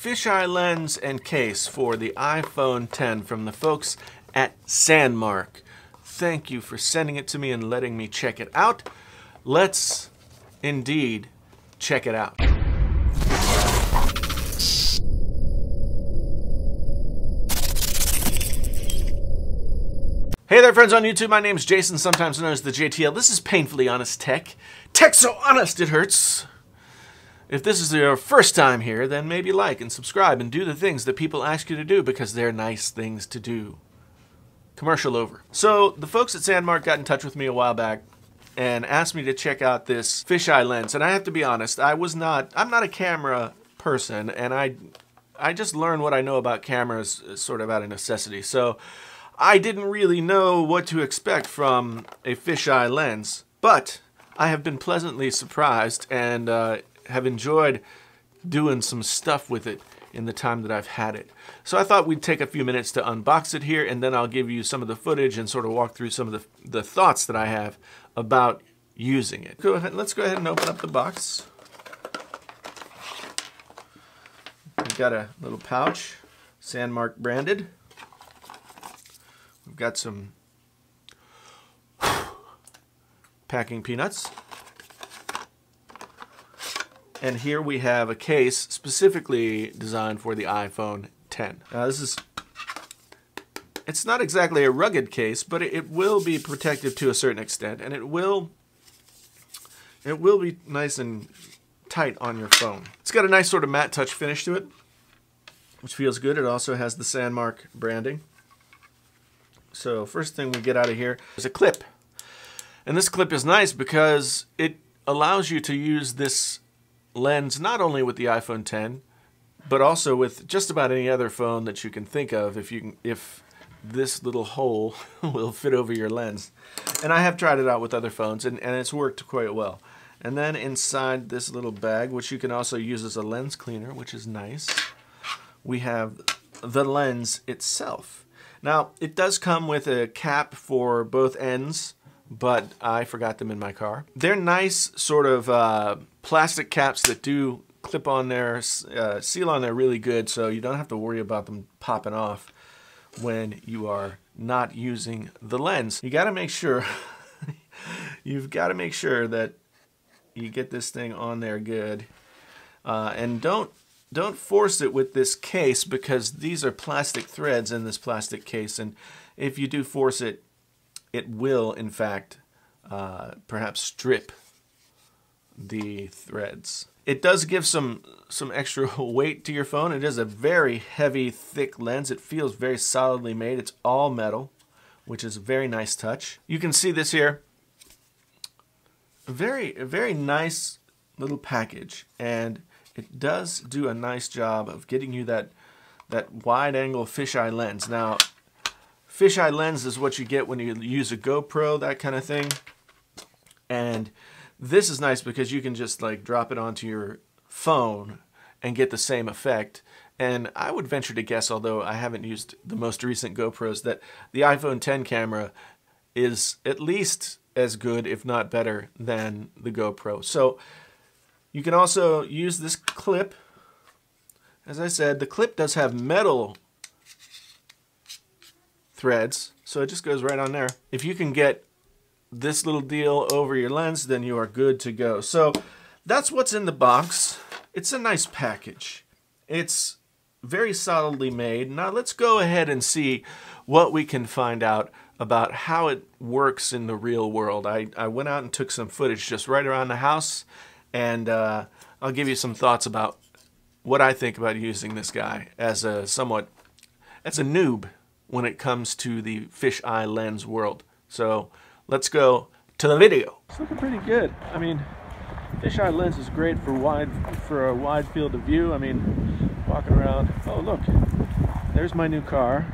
fisheye lens and case for the iPhone 10 from the folks at Samndmarc. Thank you for sending it to me and letting me check it out. Let's indeed check it out. Hey there friends on YouTube, my name's Jason, sometimes known as the JTL. This is Painfully Honest Tech. Tech so honest it hurts. If this is your first time here, then maybe like and subscribe and do the things that people ask you to do because they're nice things to do. Commercial over. So the folks at Samndmarc got in touch with me a while back and asked me to check out this fisheye lens. And I have to be honest, I'm not a camera person, and I just learned what I know about cameras sort of out of necessity. So I didn't really know what to expect from a fisheye lens, but I have been pleasantly surprised and have enjoyed doing some stuff with it in the time that I've had it. So I thought we'd take a few minutes to unbox it here, and then I'll give you some of the footage and sort of walk through some of the thoughts that I have about using it. Let's go ahead and open up the box. We've got a little pouch, Samndmarc branded. We've got some packing peanuts. And here we have a case specifically designed for the iPhone 10. Now it's not exactly a rugged case, but it will be protective to a certain extent, and it will be nice and tight on your phone. It's got a nice sort of matte touch finish to it, which feels good. It also has the Samndmarc branding. So first thing we get out of here is a clip. And this clip is nice because it allows you to use this lens not only with the iPhone 10, but also with just about any other phone that you can think of if this little hole will fit over your lens. And I have tried it out with other phones, and it's worked quite well. And then inside this little bag, which you can also use as a lens cleaner, which is nice, we have the lens itself. Now, it does come with a cap for both ends, but I forgot them in my car. They're nice sort of plastic caps that do clip on there, seal on there really good, so you don't have to worry about them popping off when you are not using the lens. You got to make sure, you've got to make sure that you get this thing on there good, and don't force it with this case because these are plastic threads in this plastic case, and if you do force it, it will in fact perhaps strip the threads. It does give some extra weight to your phone. It is a very heavy, thick lens. It feels very solidly made. It's all metal, which is a very nice touch. You can see this here. A very nice little package, and it does do a nice job of getting you that wide-angle fisheye lens. Now, fisheye lens is what you get when you use a GoPro, that kind of thing. And this is nice because you can just like drop it onto your phone and get the same effect. And I would venture to guess, although I haven't used the most recent GoPros, that the iPhone 10 camera is at least as good, if not better, than the GoPro. So you can also use this clip. As I said, the clip does have metal threads, so it just goes right on there. If you can get this little deal over your lens, then you are good to go. So that's what's in the box. It's a nice package. It's very solidly made. Now let's go ahead and see what we can find out about how it works in the real world. I went out and took some footage just right around the house, and I'll give you some thoughts about what I think about using this guy as a noob when it comes to the fisheye lens world. So let's go to the video. It's looking pretty good. I mean, fisheye lens is great for a wide field of view. I mean, walking around. Oh look, there's my new car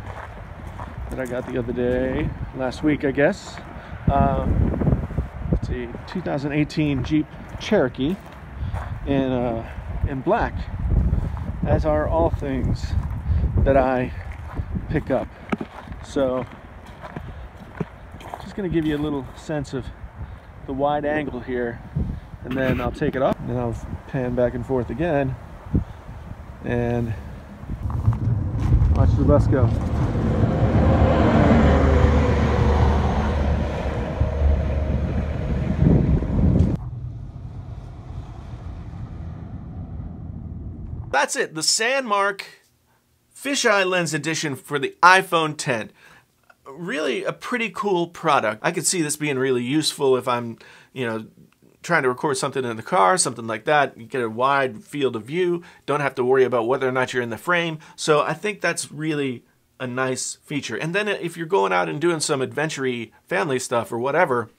that I got the other day, last week I guess. It's a 2018 Jeep Cherokee in black, as are all things that I pick up. So just going to give you a little sense of the wide angle here, and then I'll take it off and I'll pan back and forth again, and watch the bus go. That's it, the Samndmarc Fisheye Lens Edition for the iPhone X. Really a pretty cool product. I could see this being really useful if I'm, trying to record something in the car, something like that. You get a wide field of view, don't have to worry about whether or not you're in the frame. So I think that's really a nice feature. And then if you're going out and doing some adventure-y family stuff or whatever,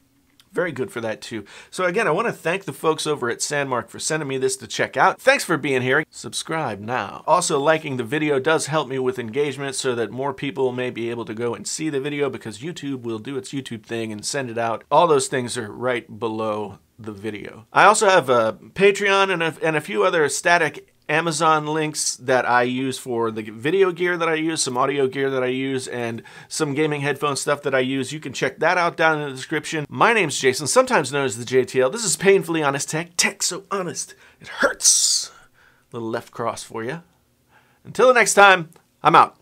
very good for that too. So again, I want to thank the folks over at Samndmarc for sending me this to check out. Thanks for being here. Subscribe now. Also, liking the video does help me with engagement so that more people may be able to go and see the video, because YouTube will do its YouTube thing and send it out. All those things are right below the video. I also have a Patreon and a few other static Amazon links that I use for the video gear that I use, some audio gear that I use, and some gaming headphone stuff that I use. You can check that out down in the description. My name's Jason, sometimes known as the JTL. This is Painfully Honest Tech. Tech so honest, it hurts. Little left cross for you. Until the next time, I'm out.